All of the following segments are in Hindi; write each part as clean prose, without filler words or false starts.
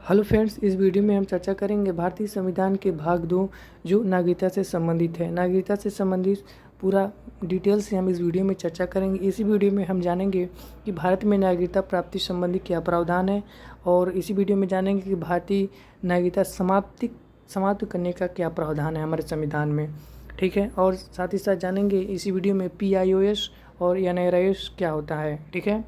हेलो फ्रेंड्स, इस वीडियो में हम चर्चा करेंगे भारतीय संविधान के भाग 2 जो नागरिकता से संबंधित है। नागरिकता से संबंधित पूरा डिटेल से हम इस वीडियो में चर्चा करेंगे। इसी वीडियो में हम जानेंगे कि भारत में नागरिकता प्राप्ति संबंधी क्या प्रावधान है और इसी वीडियो में जानेंगे कि भारतीय नागरिकता समाप्त करने का क्या प्रावधान है हमारे संविधान में। ठीक है, और साथ ही साथ जानेंगे इसी वीडियो में PIOS और NRIS क्या होता है। ठीक है,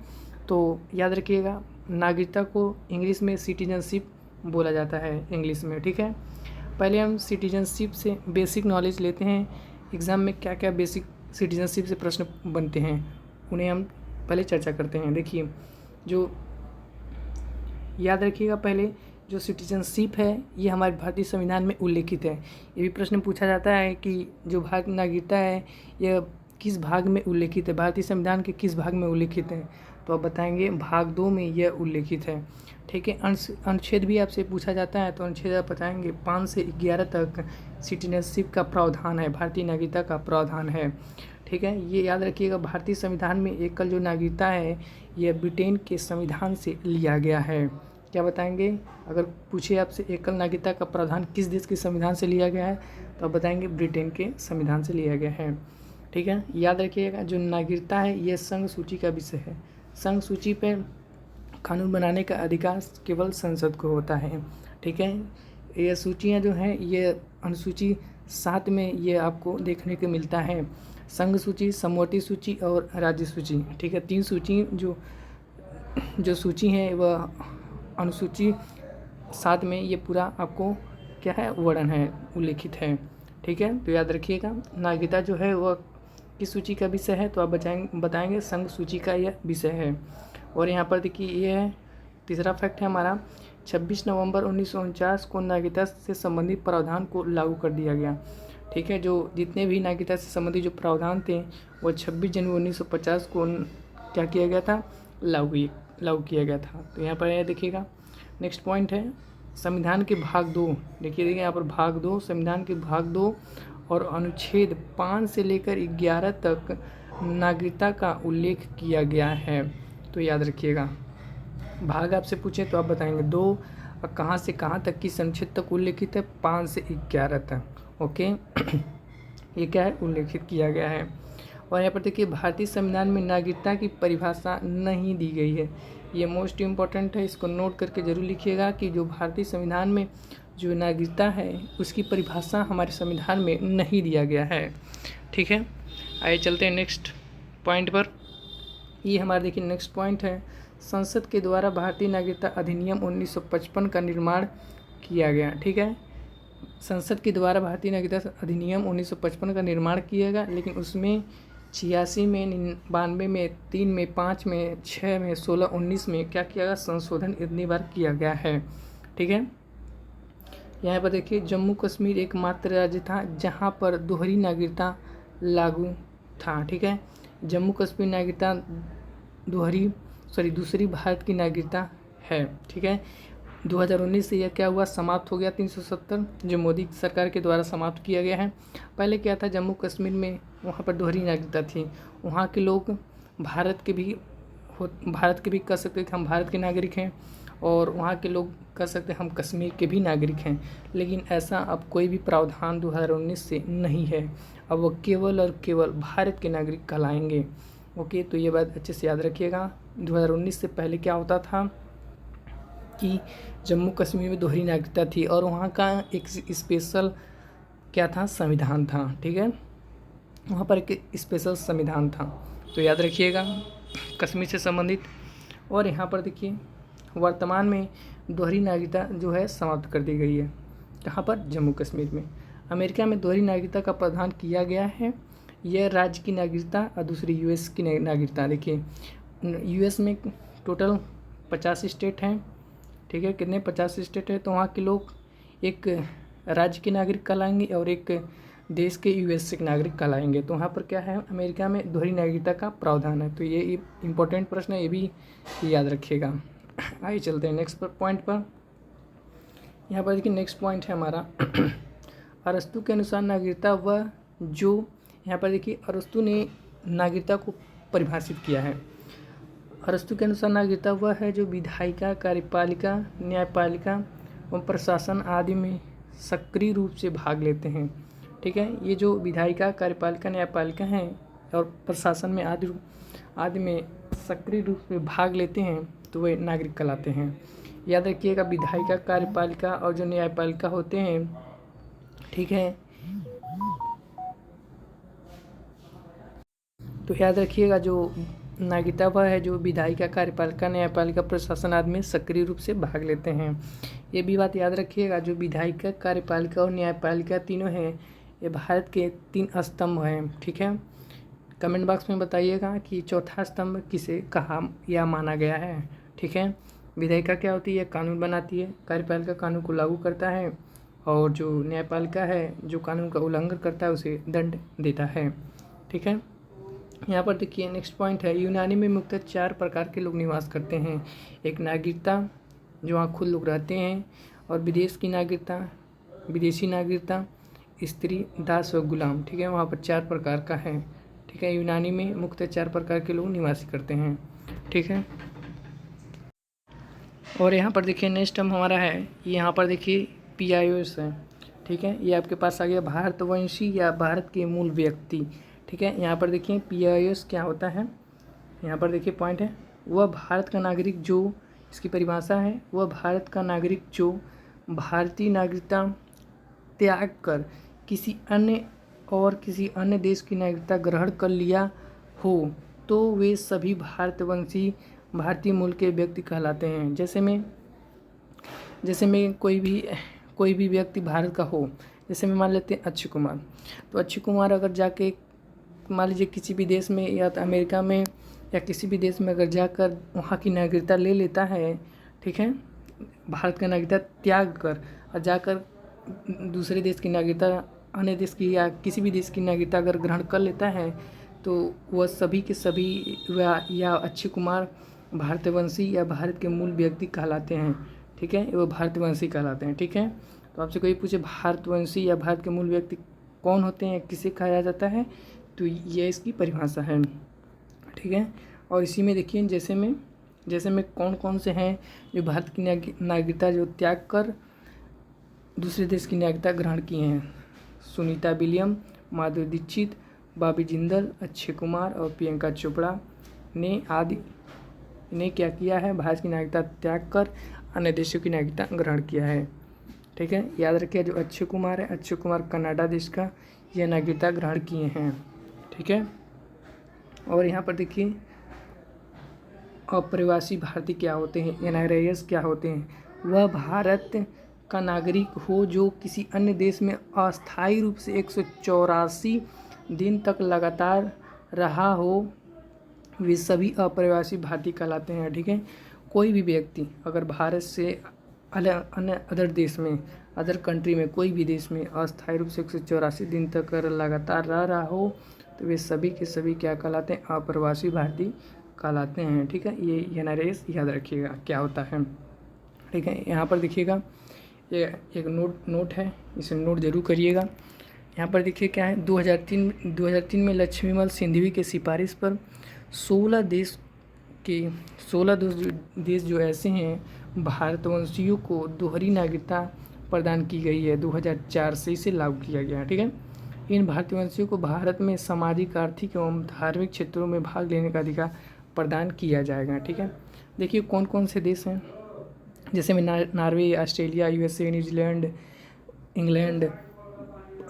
तो याद रखिएगा, नागरिकता को इंग्लिश में सिटीजनशिप बोला जाता है इंग्लिश में। ठीक है, पहले हम सिटीजनशिप से बेसिक नॉलेज लेते हैं। एग्ज़ाम में क्या क्या बेसिक सिटीजनशिप से प्रश्न बनते हैं उन्हें हम पहले चर्चा करते हैं। देखिए, जो याद रखिएगा, पहले जो सिटीजनशिप है ये हमारे भारतीय संविधान में उल्लेखित है। ये भी प्रश्न पूछा जाता है कि जो भारतीय नागरिकता है यह किस भाग में उल्लेखित है, भारतीय संविधान के किस भाग में उल्लेखित है, तो आप बताएंगे भाग 2 में यह उल्लेखित है। ठीक है, अनुच्छेद भी आपसे पूछा जाता है तो अनुच्छेद आप बताएंगे 5 से 11 तक सिटीजनशिप का प्रावधान है, भारतीय नागरिकता का प्रावधान है। ठीक है, ये याद रखिएगा, भारतीय संविधान में एकल जो नागरिकता है यह ब्रिटेन के संविधान से लिया गया है। क्या बताएंगे, अगर पूछे आपसे एकल नागरिकता का प्रावधान किस देश के संविधान से लिया गया है तो आप बताएंगे ब्रिटेन के संविधान से लिया गया है। ठीक है, याद रखिएगा, जो नागरिकता है यह संघ सूची का विषय है। संघ सूची पर कानून बनाने का अधिकार केवल संसद को होता है। ठीक है, ये सूचियाँ जो हैं ये अनुसूची 7 में ये आपको देखने को मिलता है। संघ सूची, समवर्ती सूची और राज्य सूची। ठीक है, 3 सूची जो सूची है वह अनुसूची 7 में ये पूरा आपको क्या है वर्णन है, उल्लेखित है। ठीक है, तो याद रखिएगा, नागरिकता जो है वह किस सूची का विषय है तो आप बताएंगे संघ सूची का यह विषय है। और यहाँ पर देखिए, ये है तीसरा फैक्ट है हमारा, 26 नवंबर 1949 को नागरिकता से संबंधित प्रावधान को लागू कर दिया गया। ठीक है, जो जितने भी नागरिकता से संबंधित जो प्रावधान थे वो 26 जनवरी 1950 को क्या किया गया था, लागू किया गया था। तो यहाँ पर यह देखिएगा, नेक्स्ट पॉइंट है संविधान के भाग 2। देखिए यहाँ पर भाग 2, संविधान के भाग 2 और अनुच्छेद 5 से लेकर 11 तक नागरिकता का उल्लेख किया गया है। तो याद रखिएगा, भाग आपसे पूछे तो आप बताएंगे 2 और कहाँ से कहाँ तक की अनुच्छेद तक उल्लेखित है, 5 से 11 तक। ओके ये क्या है, उल्लेखित किया गया है। और यहाँ पर देखिए, भारतीय संविधान में नागरिकता की परिभाषा नहीं दी गई है। ये मोस्ट इम्पॉर्टेंट है, इसको नोट करके जरूर लिखिएगा कि जो भारतीय संविधान में जो नागरिकता है उसकी परिभाषा हमारे संविधान में नहीं दिया गया है। ठीक है, आइए चलते हैं नेक्स्ट पॉइंट पर। ये हमारा देखिए नेक्स्ट पॉइंट है, संसद के द्वारा भारतीय नागरिकता अधिनियम 1955 का निर्माण किया गया। ठीक है, संसद के द्वारा भारतीय नागरिकता अधिनियम 1955 का निर्माण किया गया, लेकिन उसमें 86 में, 92 में, 3 में, 5 में, 6 में, 16, 19 में क्या किया गया, संशोधन इतनी बार किया गया है। ठीक है, यहाँ पर देखिए, जम्मू कश्मीर एकमात्र राज्य था जहाँ पर दोहरी नागरिकता लागू था। ठीक है, जम्मू कश्मीर नागरिकता दूसरी भारत की नागरिकता है। ठीक है, 2019 से यह क्या हुआ, समाप्त हो गया 370, जो मोदी सरकार के द्वारा समाप्त किया गया है। पहले क्या था, जम्मू कश्मीर में वहाँ पर दोहरी नागरिकता थी, वहाँ के लोग भारत के भी कह सकते थे हम भारत के नागरिक हैं, और वहाँ के लोग कह सकते हैं हम कश्मीर के भी नागरिक हैं। लेकिन ऐसा अब कोई भी प्रावधान 2019 से नहीं है, अब वो केवल और केवल भारत के नागरिक कहलाएंगे। ओके, तो ये बात अच्छे से याद रखिएगा। 2019 से पहले क्या होता था कि जम्मू कश्मीर में दोहरी नागरिकता थी और वहाँ का एक स्पेशल क्या था, संविधान था। ठीक है, वहाँ पर एक स्पेशल संविधान था, तो याद रखिएगा कश्मीर से संबंधित। और यहाँ पर देखिए, वर्तमान में दोहरी नागरिकता जो है समाप्त कर दी गई है। कहाँ पर, जम्मू कश्मीर में। अमेरिका में दोहरी नागरिकता का प्रावधान किया गया है, यह राज्य की नागरिकता और दूसरी US की नागरिकता। देखिए, US में टोटल 50 स्टेट हैं। ठीक है, कितने, 50 स्टेट है, तो वहाँ के लोग एक राज्य के नागरिक कहलाएंगे और एक देश के US के नागरिक कहलाएंगे। तो वहाँ पर क्या है, अमेरिका में दोहरी नागरिकता का प्रावधान है। तो ये इम्पोर्टेंट प्रश्न है, ये भी याद रखिएगा। आइए चलते हैं नेक्स्ट पॉइंट पर। यहाँ पर देखिए, नेक्स्ट पॉइंट है हमारा अरस्तु के अनुसार नागरिकता वह जो, यहाँ पर देखिए अरस्तु ने नागरिकता को परिभाषित किया है। अरस्तु के अनुसार नागरिकता वह है जो विधायिका, कार्यपालिका, न्यायपालिका एवं प्रशासन आदि में सक्रिय रूप से भाग लेते हैं। ठीक है, ये जो विधायिका, कार्यपालिका, न्यायपालिका हैं और प्रशासन में आदि में सक्रिय रूप से भाग लेते हैं तो वे नागरिक कहलाते हैं। याद रखिएगा, विधायिका, कार्यपालिका और जो न्यायपालिका होते हैं, ठीक है, तो याद रखिएगा जो नागरिकता वह है जो विधायिका, कार्यपालिका, न्यायपालिका, प्रशासन आदि में सक्रिय रूप से भाग लेते हैं। ये भी बात याद रखिएगा, जो विधायिका, कार्यपालिका और न्यायपालिका तीनों हैं, ये भारत के 3 स्तंभ हैं। ठीक है, कमेंट बॉक्स में बताइएगा कि चौथा स्तंभ किसे कहा या माना गया है। ठीक है, विधायिका क्या होती है? कानून बनाती है। कार्यपालिका कानून को लागू करता है और जो न्यायपालिका है जो कानून का उल्लंघन करता है उसे दंड देता है। ठीक है, यहाँ पर देखिए नेक्स्ट पॉइंट है, यूनानी में मुख्यतः 4 प्रकार के लोग निवास करते हैं। एक नागरिकता, जो वहाँ खुद लोग रहते हैं, और विदेश की नागरिकता, विदेशी नागरिकता, स्त्री, दास और गुलाम। ठीक है, वहाँ पर 4 प्रकार का है। ठीक है, यूनानी में मुख्यतः 4 प्रकार के लोग निवासी करते हैं। ठीक है, और यहाँ पर देखिए नेक्स्ट टर्म हमारा है, यहाँ पर देखिए PIOS है। ठीक है, ये आपके पास आ गया भारतवंशी या भारत के मूल व्यक्ति। ठीक है, यहाँ पर देखिए PIOS क्या होता है, यहाँ पर देखिए पॉइंट है, वह भारत का नागरिक जो, इसकी परिभाषा है, वह भारत का नागरिक जो भारतीय नागरिकता त्याग कर किसी अन्य देश की नागरिकता ग्रहण कर लिया हो तो वे सभी भारतवंशी भारतीय मूल के व्यक्ति कहलाते हैं। जैसे में कोई भी व्यक्ति भारत का हो, जैसे में मान लेते हैं अक्षय कुमार, तो अक्षय कुमार अगर जाके मान लीजिए किसी भी देश में या तो अमेरिका में या किसी भी देश में अगर जाकर वहाँ की नागरिकता ले लेता है, ठीक है, भारत का नागरिकता त्याग कर और जाकर दूसरे देश की नागरिकता, अन्य देश की या किसी भी देश की नागरिकता अगर ग्रहण कर लेता है तो वह सभी के सभी या अक्षय कुमार भारतवंशी या भारत के मूल व्यक्ति कहलाते हैं। ठीक है, वो भारतवंशी कहलाते हैं। ठीक है, तो आपसे कोई पूछे भारतवंशी या भारत के मूल व्यक्ति कौन होते हैं, किसे कहा जाता है, तो ये इसकी परिभाषा है। ठीक है, और इसी में देखिए जैसे में कौन कौन से हैं जो भारत की नागरिकता जो त्याग कर दूसरे देश की नागरिकता ग्रहण किए हैं। सुनीता विलियम, माधुरी दीक्षित, बॉबी जिंदल, अक्षय कुमार और प्रियंका चोपड़ा ने क्या किया है, भारत की नागरिकता त्याग कर अन्य देशों की नागरिकता ग्रहण किया है। ठीक है, याद रखिए जो अक्षय कुमार है, अक्षय कुमार कनाडा देश का यह नागरिकता ग्रहण किए हैं। ठीक है, और यहाँ पर देखिए अप्रवासी भारतीय क्या होते हैं, NRIs क्या होते हैं, वह भारत का नागरिक हो जो किसी अन्य देश में अस्थायी रूप से 184 दिन तक लगातार रहा हो, वे सभी अप्रवासी भारतीय कहलाते हैं। ठीक है, कोई भी व्यक्ति अगर भारत से अदर देश में, अदर कंट्री में, कोई भी देश में अस्थायी रूप से 184 दिन तक लगातार रह रहा हो तो वे सभी के सभी क्या कहलाते हैं, अप्रवासी भारतीय कहलाते हैं। ठीक है, ये NRIs याद रखिएगा क्या होता है। ठीक है, यहाँ पर देखिएगा ये एक नोट है, इसे नोट जरूर करिएगा। यहाँ पर देखिए क्या है, 2003 में लक्ष्मीमल सिंघवी के सिफारिश पर 16 देश जो ऐसे हैं भारतवंशियों को दोहरी नागरिकता प्रदान की गई है। 2004 से इसे लागू किया गया है। ठीक है, इन भारतवंशियों को भारत में सामाजिक, आर्थिक एवं धार्मिक क्षेत्रों में भाग लेने का अधिकार प्रदान किया जाएगा। ठीक है, देखिए कौन कौन से देश हैं, जैसे में Norway, Australia, USA, New Zealand, England,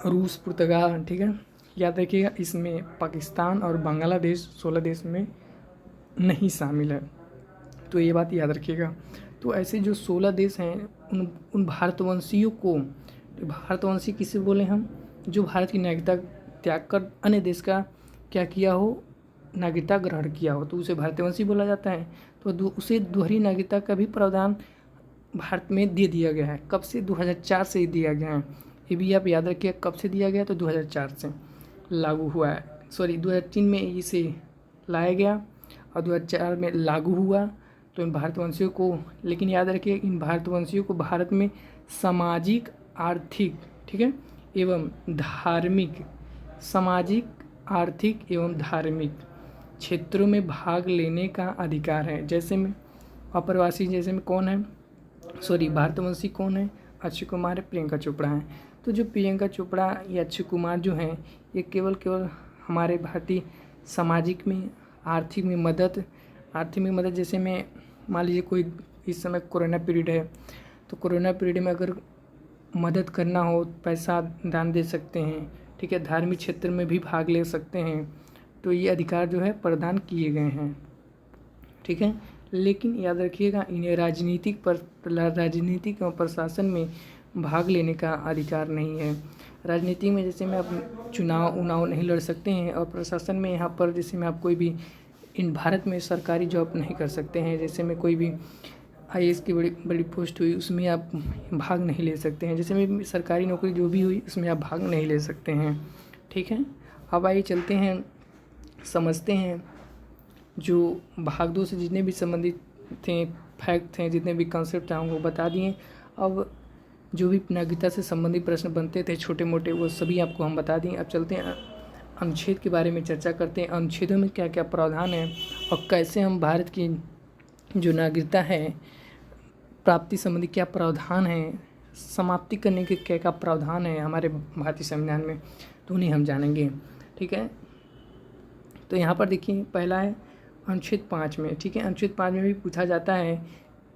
रूस, पुर्तगाल। ठीक है, याद रखिएगा इसमें पाकिस्तान और बांग्लादेश 16 देश में नहीं शामिल है, तो ये बात याद रखिएगा। तो ऐसे जो 16 देश हैं उन भारतवंशियों को, भारतवंशी किसे बोले हम, जो भारत की नागरिकता त्याग कर अन्य देश का क्या किया हो, नागरिकता ग्रहण किया हो, तो उसे भारतवंशी बोला जाता है। तो उसे दोहरी नागरिकता का भी प्रावधान भारत में दे दिया गया है। कब से? 2004 से दिया गया है। ये भी आप याद रखिए, कब से दिया गया, तो 2004 से लागू हुआ है। 2003 में इसे लाया गया और 2004 में लागू हुआ। तो इन भारतवंशियों को, लेकिन याद रखिए इन भारतवंशियों को भारत में सामाजिक, आर्थिक, ठीक है, एवं धार्मिक, सामाजिक, आर्थिक एवं धार्मिक क्षेत्रों में भाग लेने का अधिकार है। जैसे में अप्रवासी जैसे में कौन है, भारतवंशी कौन है, अक्षय कुमार है, प्रियंका चोपड़ा है। तो जो प्रियंका चोपड़ा या अक्षय कुमार जो हैं ये केवल हमारे भारतीय सामाजिक में आर्थिक में मदद जैसे में मान लीजिए कोई इस समय कोरोना पीरियड है, तो कोरोना पीरियड में अगर मदद करना हो पैसा दान दे सकते हैं, ठीक है। धार्मिक क्षेत्र में भी भाग ले सकते हैं, तो ये अधिकार जो है प्रदान किए गए हैं, ठीक है। लेकिन याद रखिएगा इन्हें राजनीतिक और प्रशासन में भाग लेने का अधिकार नहीं है। राजनीति में जैसे में आप चुनाव नहीं लड़ सकते हैं, और प्रशासन में यहाँ पर जैसे में आप कोई भी भारत में सरकारी जॉब नहीं कर सकते हैं। जैसे में कोई भी IAS की बड़ी पोस्ट हुई उसमें आप भाग नहीं ले सकते हैं। जैसे में सरकारी नौकरी जो भी हुई उसमें आप भाग नहीं ले सकते हैं, ठीक है। अब आइए चलते हैं, समझते हैं जो भाग 2 से जितने भी संबंधित थे फैक्ट थे, जितने भी कॉन्सेप्ट थे वो बता दिए। अब जो भी नागरिकता से संबंधित प्रश्न बनते थे छोटे मोटे वो सभी आपको हम बता दिए। अब चलते हैं अनुच्छेद के बारे में चर्चा करते हैं। अनुच्छेदों में क्या क्या प्रावधान है और कैसे हम भारत की जो नागरिकता है प्राप्ति संबंधी क्या प्रावधान है, समाप्ति करने के क्या क्या प्रावधान है हमारे भारतीय संविधान में, तो उन्हें हम जानेंगे, ठीक है। तो यहाँ पर देखिए पहला है अनुच्छेद 5 में, ठीक है। अनुच्छेद 5 में भी पूछा जाता है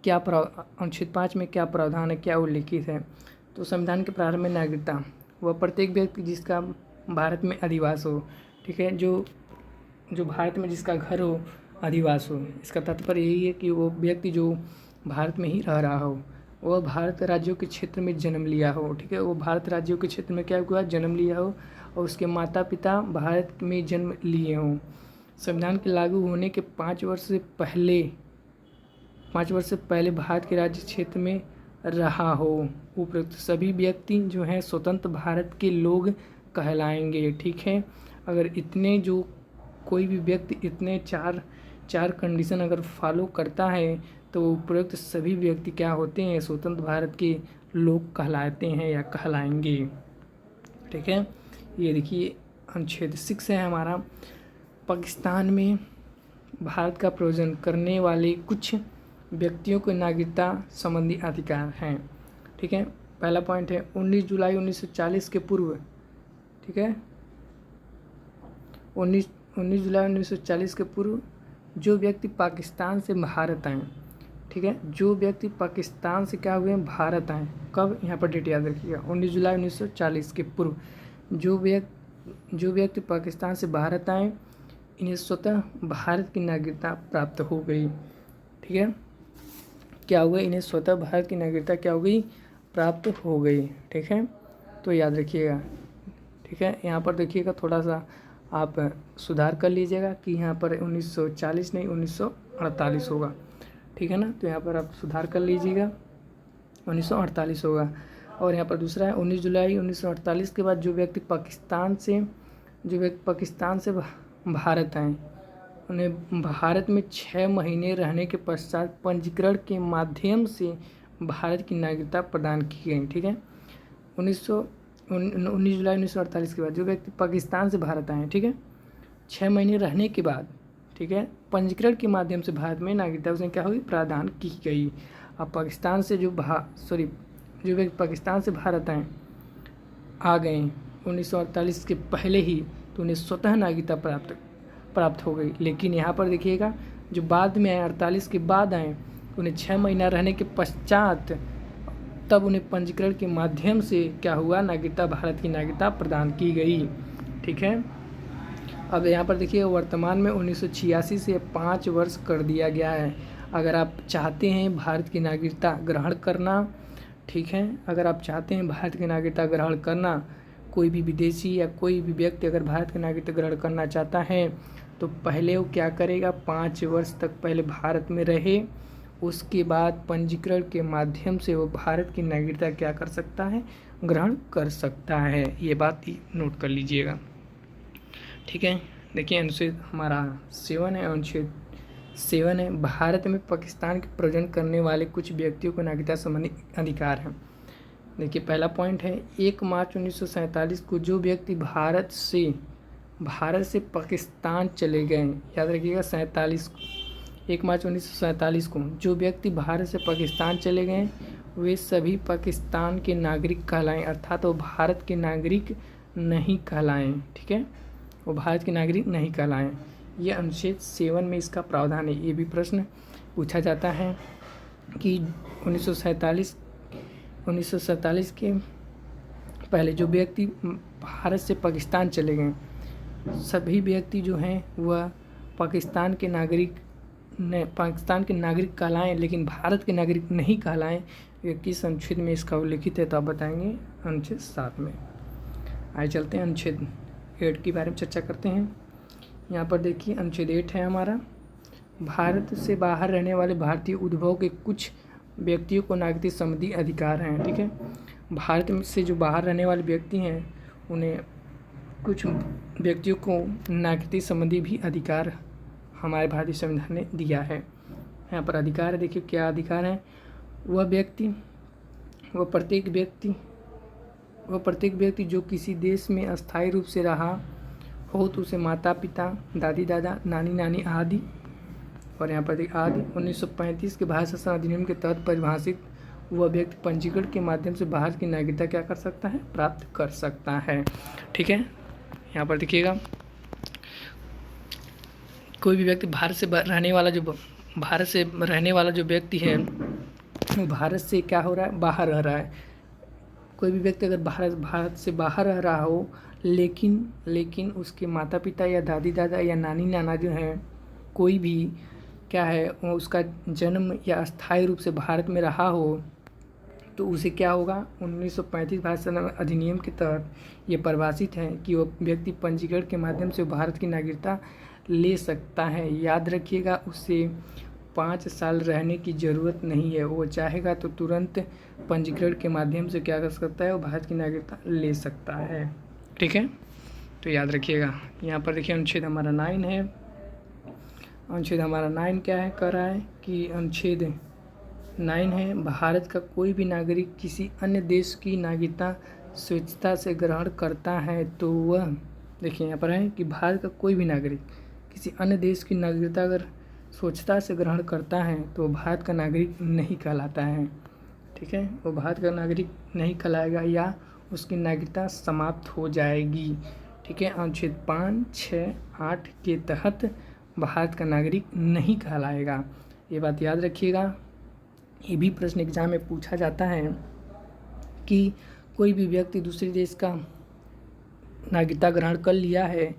क्या अनुच्छेद 5 में क्या प्रावधान है, क्या उल्लिखित है। तो संविधान के प्रारंभ में नागरिकता वह प्रत्येक व्यक्ति जिसका भारत में अधिवास हो, ठीक है, जो भारत में जिसका घर हो, अधिवास हो। इसका तात्पर्य यही है कि वो व्यक्ति जो भारत में ही रह रहा हो, वह भारत राज्यों के क्षेत्र में जन्म लिया हो, ठीक है। वो भारत राज्यों के क्षेत्र में क्या हुआ, जन्म लिया हो, और उसके माता पिता भारत में जन्म लिए हों। संविधान के लागू होने के 5 वर्ष से पहले भारत के राज्य क्षेत्र में रहा हो। उपरोक्त सभी व्यक्ति जो हैं स्वतंत्र भारत के लोग कहलाएंगे, ठीक है। अगर इतने जो कोई भी व्यक्ति इतने चार कंडीशन अगर फॉलो करता है तो उपरोक्त सभी व्यक्ति क्या होते हैं, स्वतंत्र भारत के लोग कहलाते हैं या कहलाएंगे, ठीक है। ये देखिए अनुच्छेद 6 है हमारा, पाकिस्तान में भारत का प्रयोजन करने वाले कुछ व्यक्तियों को नागरिकता संबंधी अधिकार हैं, ठीक है। पहला पॉइंट है 19 जुलाई 1940 के पूर्व, ठीक है, 19 जुलाई 1940 के पूर्व जो व्यक्ति पाकिस्तान से भारत आए, ठीक है, जो व्यक्ति पाकिस्तान से क्या हुए भारत आए, कब, यहाँ पर डेट याद रखिएगा, 19 जुलाई 1940 के पूर्व जो व्यक्ति पाकिस्तान से भारत आए इन्हें स्वतः भारत की नागरिकता प्राप्त हो गई, ठीक है। क्या हुआ, इन्हें स्वतः भारत की नागरिकता क्या हो गई, प्राप्त हो गई, ठीक है। तो याद रखिएगा, ठीक है। यहाँ पर देखिएगा थोड़ा सा आप सुधार कर लीजिएगा कि यहाँ पर 1940 नहीं 1948 होगा, ठीक है ना। तो यहाँ पर आप सुधार कर लीजिएगा, 1948 होगा। और यहाँ पर दूसरा है 19 जुलाई 1948 के बाद जो व्यक्ति पाकिस्तान से भारत आए उन्हें भारत में 6 महीने रहने के पश्चात पंजीकरण के माध्यम से भारत की नागरिकता प्रदान की गई, ठीक है। 19 जुलाई 1948 के बाद जो व्यक्ति पाकिस्तान से भारत आए, ठीक है, 6 महीने रहने के बाद, ठीक है, पंजीकरण के माध्यम से भारत में नागरिकता उसने क्या हुई, प्रदान की गई। अब पाकिस्तान से जो व्यक्ति पाकिस्तान से भारत आ गए 1948 के पहले ही, तो उन्हें स्वतः नागरिकता प्राप्त हो गई। लेकिन यहाँ पर देखिएगा जो बाद में आए 48 के बाद आए उन्हें 6 महीना रहने के पश्चात तब उन्हें पंजीकरण के माध्यम से क्या हुआ, नागरिकता, भारत की नागरिकता प्रदान की गई, ठीक है। अब यहाँ पर देखिए वर्तमान में 1986 से 5 वर्ष कर दिया गया है। अगर आप चाहते हैं भारत की नागरिकता ग्रहण करना, ठीक है, अगर आप चाहते हैं भारत की नागरिकता ग्रहण करना, कोई भी विदेशी या कोई भी व्यक्ति अगर भारत की नागरिकता ग्रहण करना चाहता है तो पहले वो क्या करेगा, 5 वर्ष तक पहले भारत में रहे, उसके बाद पंजीकरण के माध्यम से वो भारत की नागरिकता क्या कर सकता है, ग्रहण कर सकता है। ये बात नोट कर लीजिएगा, ठीक है। देखिए अनुच्छेद हमारा 7 है, अनुच्छेद 7 है, भारत में पाकिस्तान के प्रयोजन करने वाले कुछ व्यक्तियों को नागरिकता संबंधी अधिकार हैं। देखिए पहला पॉइंट है 1 मार्च 1947 को जो व्यक्ति भारत से भारत से पाकिस्तान चले गए, याद रखिएगा 1 मार्च 1947 को जो व्यक्ति भारत से पाकिस्तान चले गए वे सभी पाकिस्तान के नागरिक कहलाएं, अर्थात वो भारत के नागरिक नहीं कहलाएं। ठीक है, वो भारत के नागरिक नहीं कहलाएं। यह अनुच्छेद 7 में इसका प्रावधान है। ये भी प्रश्न पूछा जाता है कि 1947 के पहले जो व्यक्ति भारत से पाकिस्तान चले गए सभी व्यक्ति जो हैं वह पाकिस्तान के नागरिक कहलाएं, लेकिन भारत के नागरिक नहीं कहलाएं। ये किस अनुच्छेद में इसका उल्लिखित है, तो आप बताएंगे अनुच्छेद 7 में। आइए चलते हैं अनुच्छेद 8 के बारे में चर्चा करते हैं। यहाँ पर देखिए अनुच्छेद 8 है हमारा, भारत से बाहर रहने वाले भारतीय उद्भव के कुछ व्यक्तियों को नागरिकता संबंधी अधिकार हैं। ठीक है, भारत से जो बाहर रहने वाले व्यक्ति हैं उन्हें कुछ व्यक्तियों को नागरिकता संबंधी भी अधिकार हमारे भारतीय संविधान ने दिया है। यहाँ पर अधिकार है, देखिए क्या अधिकार है। वह प्रत्येक व्यक्ति जो किसी देश में अस्थायी रूप से रहा हो तो उसे माता पिता, दादी दादा, नानी नानी आदि, और यहाँ पर आदि 1935 के भारत शासन अधिनियम के तहत परिभाषित वह व्यक्ति पंजीकरण के माध्यम से भारत की नागरिकता क्या कर सकता है, प्राप्त कर सकता है। ठीक है, यहाँ पर देखिएगा कोई भी व्यक्ति भारत से रहने वाला जो व्यक्ति है वो भारत से क्या हो रहा है, बाहर रह रहा है। कोई भी व्यक्ति अगर भारत से बाहर रह रहा हो लेकिन उसके माता पिता या दादी दादा या नानी नाना जो हैं कोई भी क्या है वो उसका जन्म या अस्थायी रूप से भारत में रहा हो तो उसे क्या होगा, 1935 भारत शासन अधिनियम के तहत ये परिभाषित है कि वो व्यक्ति पंजीकरण के माध्यम से भारत की नागरिकता ले सकता है। याद रखिएगा उसे 5 साल रहने की ज़रूरत नहीं है, वो चाहेगा तो तुरंत पंजीकरण के माध्यम से क्या कर सकता है, वो भारत की नागरिकता ले सकता है। ठीक है, तो याद रखिएगा। यहाँ पर देखिए अनुच्छेद हमारा 9 है। अनुच्छेद हमारा 9 क्या है, कह रहा है कि अनुच्छेद 9 है, भारत का कोई भी नागरिक किसी अन्य देश की नागरिकता स्वेच्छा से ग्रहण करता है तो वह, देखिए यहाँ पर है कि भारत का कोई भी नागरिक किसी अन्य देश की नागरिकता अगर स्वेच्छा से ग्रहण करता है तो भारत का नागरिक नहीं कहलाता है। ठीक है, वो भारत का नागरिक नहीं कहलाएगा या उसकी नागरिकता समाप्त हो जाएगी। ठीक है, अनुच्छेद 5, 6, 8 के तहत भारत का नागरिक नहीं कहलाएगा। ये बात याद रखिएगा। ये भी प्रश्न एग्जाम में पूछा जाता है कि कोई भी व्यक्ति दूसरे देश का नागरिकता ग्रहण कर लिया है,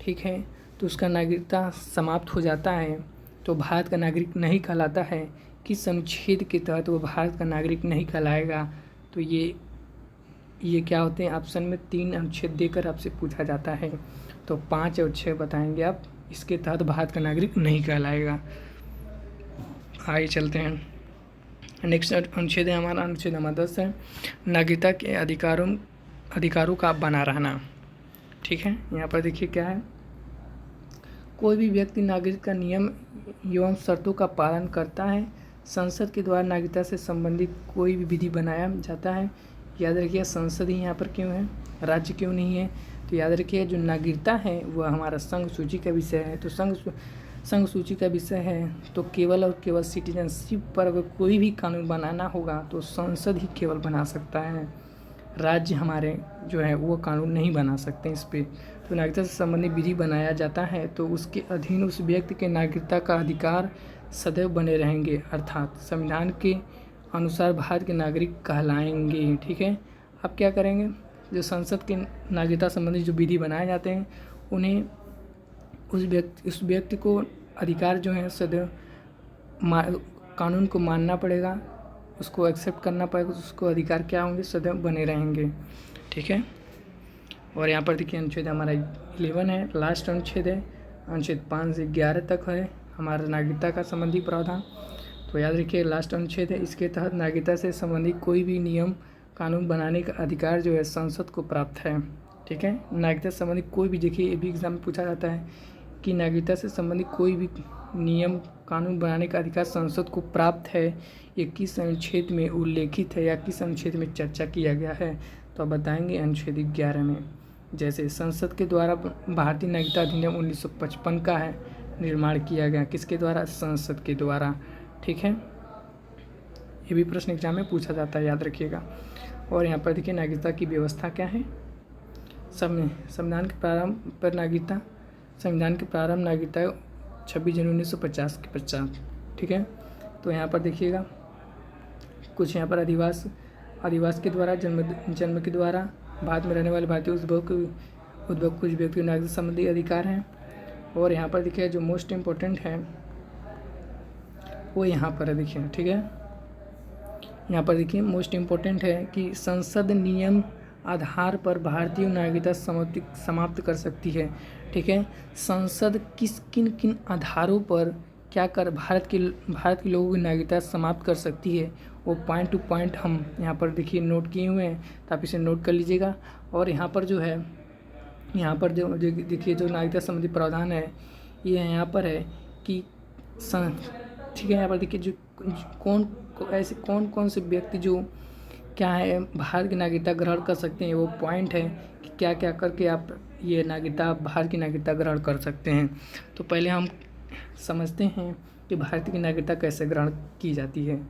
ठीक है, तो उसका नागरिकता समाप्त हो जाता है तो भारत का नागरिक नहीं कहलाता है। किस अनुच्छेद के तहत वो भारत का नागरिक नहीं कहलाएगा, तो ये क्या होते हैं, ऑप्शन में 3 अनुच्छेद देकर आपसे पूछा जाता है, तो 5 और 6 बताएंगे आप, इसके तहत भारत का नागरिक नहीं कहलाएगा। आइए चलते हैं, नेक्स्ट अनुच्छेद है हमारा, अनुच्छेद हमारा 10 है, नागरिकता के अधिकारों का बना रहना। ठीक है, यहाँ पर देखिए क्या है, कोई भी व्यक्ति नागरिक का नियम एवं शर्तों का पालन करता है, संसद के द्वारा नागरिकता से संबंधित कोई भी विधि बनाया जाता है। याद रखिए संसद ही यहाँ पर क्यों है, राज्य क्यों नहीं है, तो याद रखिए जो नागरिकता है वह हमारा संघ सूची का विषय है। तो संघ सूची का विषय है तो केवल और केवल सिटीजनशिप पर अगर कोई भी कानून बनाना होगा तो संसद ही केवल बना सकता है, राज्य हमारे जो है वो कानून नहीं बना सकते इस पर। तो नागरिकता से संबंधित विधि बनाया जाता है तो उसके अधीन उस व्यक्ति के नागरिकता का अधिकार सदैव बने रहेंगे, अर्थात संविधान के अनुसार भारत के नागरिक कहलाएंगे। ठीक है, अब क्या करेंगे, जो संसद के नागरिकता संबंधी जो विधि बनाए जाते हैं उन्हें उस व्यक्ति को अधिकार जो है सदैव कानून को मानना पड़ेगा, उसको एक्सेप्ट करना पड़ेगा, उसको अधिकार क्या होंगे, सदैव बने रहेंगे। ठीक है, और यहाँ पर देखिए अनुच्छेद हमारा 11 है, लास्ट अनुच्छेद है, अनुच्छेद 5 से 11 तक है हमारा नागरिकता का संबंधी प्रावधान। तो याद रखिए लास्ट अनुच्छेद है, इसके तहत नागरिकता से संबंधित कोई भी नियम कानून बनाने का अधिकार जो है संसद को प्राप्त है। ठीक है, नागरिकता से संबंधित कोई भी, देखिए ये भी एग्जाम में पूछा जाता है कि नागरिकता से संबंधित कोई भी नियम कानून बनाने का अधिकार संसद को प्राप्त है, ये किस अनुच्छेद में उल्लेखित है या किस अनुच्छेद में चर्चा किया गया है, तो आप बताएंगे अनुच्छेद 11 में। जैसे संसद के द्वारा भारतीय नागरिकता अधिनियम 1955 का है निर्माण किया गया, किसके द्वारा? संसद के द्वारा। ठीक है, ये भी प्रश्न एग्जाम में पूछा जाता है, याद रखिएगा। और यहाँ पर देखिए नागरिकता की व्यवस्था क्या है। संविधान के प्रारंभ पर नागरिकता, संविधान के प्रारंभ नागरिकता 26 जनवरी 1950 के पश्चात। ठीक है, तो यहाँ पर देखिएगा कुछ यहाँ पर अधिवास के द्वारा, जन्म के द्वारा, भारत में रहने वाले भारतीय उद्भव कुछ व्यक्ति नागरिक संबंधी अधिकार हैं। और यहाँ पर देखिए जो मोस्ट इम्पोर्टेंट है वो यहाँ पर है, देखिए। ठीक है, यहाँ पर देखिए मोस्ट इम्पोर्टेंट है कि संसद नियम आधार पर भारतीय नागरिकता समाप्त कर सकती है। ठीक है, संसद किन किन आधारों पर क्या कर भारत के लोगों की नागरिकता समाप्त कर सकती है, वो पॉइंट टू पॉइंट हम यहाँ पर देखिए नोट किए हुए हैं, तो आप इसे नोट कर लीजिएगा। और यहाँ पर जो है, यहाँ पर जो देखिए जो नागरिकता संबंधी प्रावधान है ये यहाँ पर है कि ठीक है, यहाँ पर देखिए जो कौन कौन से व्यक्ति जो क्या है भारत की नागरिकता ग्रहण कर सकते हैं, वो पॉइंट है कि क्या क्या करके आप ये नागरिकता भारत की नागरिकता ग्रहण कर सकते हैं। तो पहले हम समझते हैं कि भारत की नागरिकता कैसे ग्रहण की जाती है।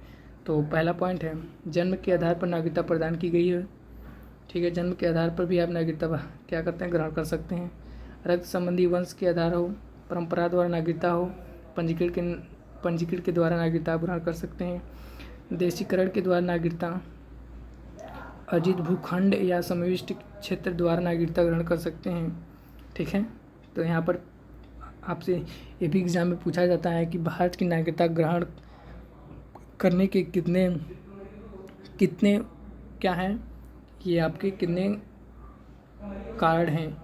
तो पहला पॉइंट है जन्म के आधार पर नागरिकता प्रदान की गई है। ठीक है, जन्म के आधार पर भी आप नागरिकता क्या करते हैं, ग्रहण कर सकते हैं। रक्त संबंधी वंश के आधार हो, परंपरा द्वारा नागरिकता हो, पंजीकरण के द्वारा नागरिकता ग्रहण कर सकते हैं। देशीकरण के द्वारा नागरिकता, अर्जित भूखंड या समाविष्ट क्षेत्र द्वारा नागरिकता ग्रहण कर सकते हैं। ठीक है, तो यहाँ पर आपसे ये भी एग्जाम में पूछा जाता है कि भारत की नागरिकता ग्रहण करने के कितने क्या हैं, ये आपके कितने कारण हैं,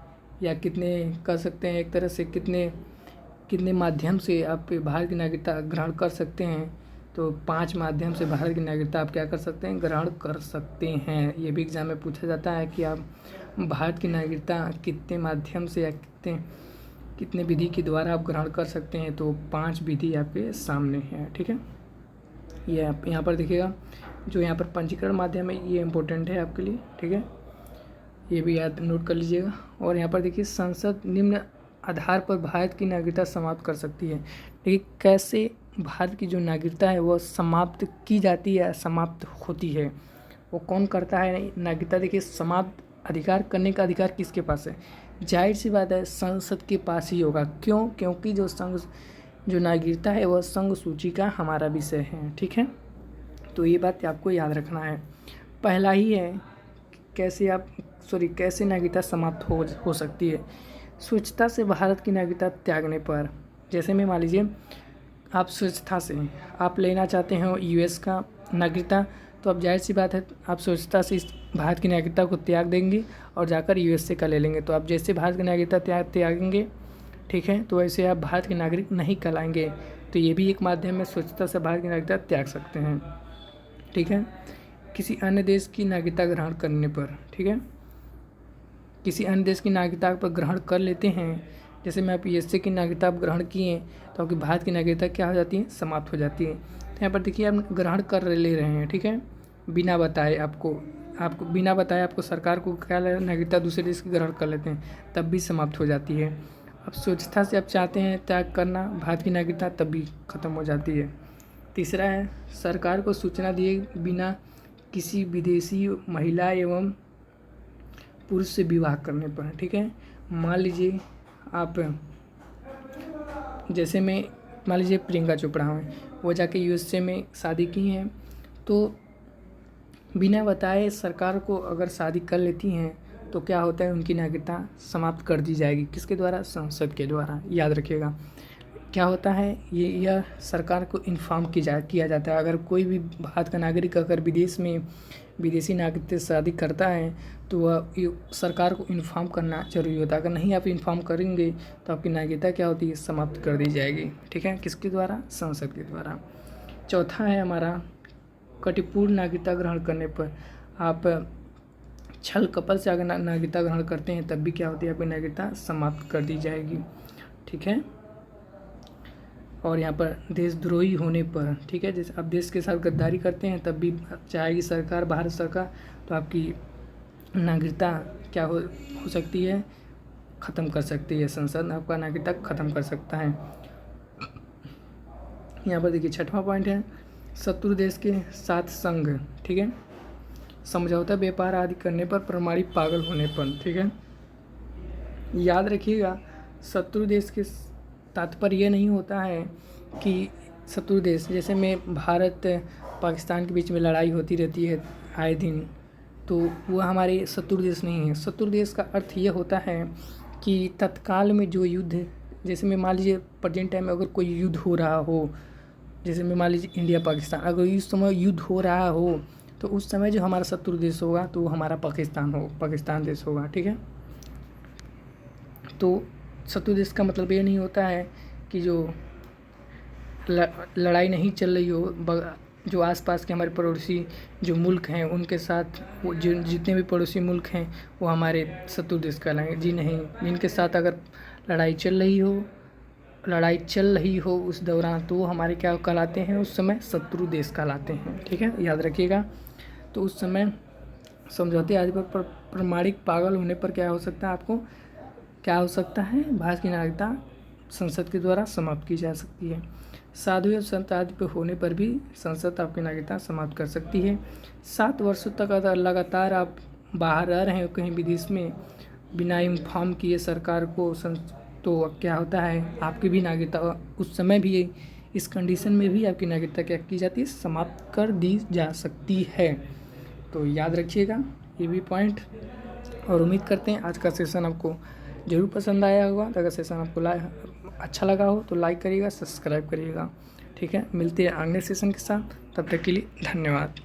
या कितने कर सकते हैं, एक तरह से कितने माध्यम से आप भारत की नागरिकता ग्रहण कर सकते हैं। तो 5 माध्यम से भारत की नागरिकता आप क्या कर सकते हैं, ग्रहण कर सकते हैं। ये भी एग्जाम में पूछा जाता है कि आप भारत की नागरिकता कितने माध्यम से या कितने विधि के द्वारा आप ग्रहण कर सकते हैं। तो 5 विधि आपके सामने है। ठीक है, ये आप यहाँ पर देखिएगा जो यहाँ पर पंजीकरण माध्यम है ये इम्पोर्टेंट है आपके लिए। ठीक है, ये भी याद नोट कर लीजिएगा। और यहाँ पर देखिए संसद निम्न आधार पर भारत की नागरिकता समाप्त कर सकती है। देखिए कैसे भारत की जो नागरिकता है वो समाप्त की जाती है, समाप्त होती है, वो कौन करता है नागरिकता? देखिए समाप्त अधिकार करने का अधिकार किसके पास है? जाहिर सी बात है संसद के पास ही होगा। क्यों? क्योंकि जो नागरिकता है वह संघ सूची का हमारा विषय है। ठीक है, तो ये बात आपको याद रखना है। पहला ही है कैसे नागरिकता समाप्त हो सकती है। स्वेच्छा से भारत की नागरिकता त्यागने पर, जैसे में मान लीजिए आप स्वेच्छा से आप लेना चाहते हो यूएस का नागरिकता, तो अब जाहिर सी बात है आप स्वेच्छा से इस भारत की नागरिकता को त्याग देंगे और जाकर यूएसए का ले लेंगे। तो आप जैसे भारत की नागरिकता त्यागेंगे, ठीक है, तो वैसे आप भारत के नागरिक नहीं कहलाएंगे। तो ये भी एक माध्यम है, स्वेच्छा से भारत की नागरिकता त्याग सकते हैं। ठीक है, किसी अन्य देश की नागरिकता ग्रहण करने पर, ठीक है, किसी अन्य देश की नागरिकता पर ग्रहण कर लेते हैं, जैसे मैं आप यूएसए की नागरिकता आप ग्रहण किए तो आपकी भारत की नागरिकता क्या हो जाती है, समाप्त हो जाती है। तो यहाँ पर देखिए आप ग्रहण कर ले रहे हैं, ठीक है, बिना बताए आपको बिना बताए आपको सरकार को क्या नागरिकता दूसरे देश की ग्रहण कर लेते हैं, तब भी समाप्त हो जाती है। अब स्वेच्छा से आप चाहते हैं त्याग करना भारत की नागरिकता, तब भी ख़त्म हो जाती है। तीसरा है सरकार को सूचना दिए बिना किसी विदेशी महिला एवं पुरुष से विवाह करने पर। ठीक है, मान लीजिए आप जैसे में मान लीजिए प्रियंका चोपड़ा हैं, वो जाके यूएसए में शादी की हैं, तो बिना बताए सरकार को अगर शादी कर लेती हैं तो क्या होता है, उनकी नागरिकता समाप्त कर दी जाएगी। किसके द्वारा? संसद के द्वारा। याद रखिएगा क्या होता है, यह सरकार को इन्फॉर्म किया जाता है। अगर कोई भी भारत का नागरिक अगर विदेश में विदेशी नागरिक से शादी करता है तो वह सरकार को इन्फॉर्म करना जरूरी होता है। अगर नहीं आप इन्फॉर्म करेंगे तो आपकी नागरिकता क्या होती है, समाप्त कर दी जाएगी। ठीक है, किसके द्वारा? संसद के द्वारा। चौथा है हमारा कटिपूर्ण नागरिकता ग्रहण करने पर, आप छल कपल से अगर नागरिकता ग्रहण करते हैं तब भी क्या होती है, आपकी नागरिकता समाप्त कर दी जाएगी। ठीक है, और यहाँ पर देशद्रोही होने पर, ठीक है, जैसे आप देश के साथ गद्दारी करते हैं तब भी चाहेगी सरकार, भारत सरकार, तो आपकी नागरिकता क्या हो सकती है, ख़त्म कर सकती है। संसद आपका नागरिकता ख़त्म कर सकता है। यहाँ पर देखिए 6वां पॉइंट है शत्रु देश के साथ संघ, ठीक है, समझौता व्यापार आदि करने पर, प्रमाणिक पागल होने पर, ठीक है। याद रखिएगा शत्रु देश के तात्पर्य ये नहीं होता है कि शत्रु देश, जैसे में भारत पाकिस्तान के बीच में लड़ाई होती रहती है आए दिन, तो वह हमारे शत्रु देश नहीं है। शत्रु देश का अर्थ ये होता है कि तत्काल में जो युद्ध, जैसे में मान लीजिए प्रेजेंट टाइम में अगर कोई युद्ध हो रहा हो, जैसे में मान लीजिए इंडिया पाकिस्तान, अगर इस समय युद्ध हो रहा हो तो उस समय जो हमारा शत्रु देश होगा तो वो हमारा पाकिस्तान देश होगा, ठीक है। तो शत्रु देश का मतलब ये नहीं होता है कि जो लड़ाई नहीं चल रही हो, जो आसपास के हमारे पड़ोसी जो मुल्क हैं उनके साथ, वो जितने भी पड़ोसी मुल्क हैं वो हमारे शत्रु देश कहलाएंगे। जी नहीं, जिनके साथ अगर लड़ाई चल रही हो उस दौरान, तो वो हमारे क्या कहलाते हैं, उस समय शत्रु देश कहलाते हैं, ठीक है, याद रखिएगा। तो उस समय समझौते आदि पर प्रमाणिक पागल होने पर क्या हो सकता है, आपको क्या हो सकता है, भारत की नागरिकता संसद के द्वारा समाप्त की जा सकती है। साधु या संत आदि पे होने पर भी संसद आपकी नागरिकता समाप्त कर सकती है। 7 वर्षों तक अगर लगातार आप बाहर रह रहे हो कहीं विदेश में बिना इन्फॉर्म किए सरकार को, तो क्या होता है, आपकी भी नागरिकता उस समय भी, इस कंडीशन में भी आपकी नागरिकता क्या की जाती है, समाप्त कर दी जा सकती है। तो याद रखिएगा ये भी पॉइंट, और उम्मीद करते हैं आज का सेशन आपको ज़रूर पसंद आया होगा। तो अगर सेशन आपको अच्छा लगा हो तो लाइक करिएगा, सब्सक्राइब करिएगा, ठीक है। मिलते हैं अगले सेशन के साथ, तब तक के लिए धन्यवाद।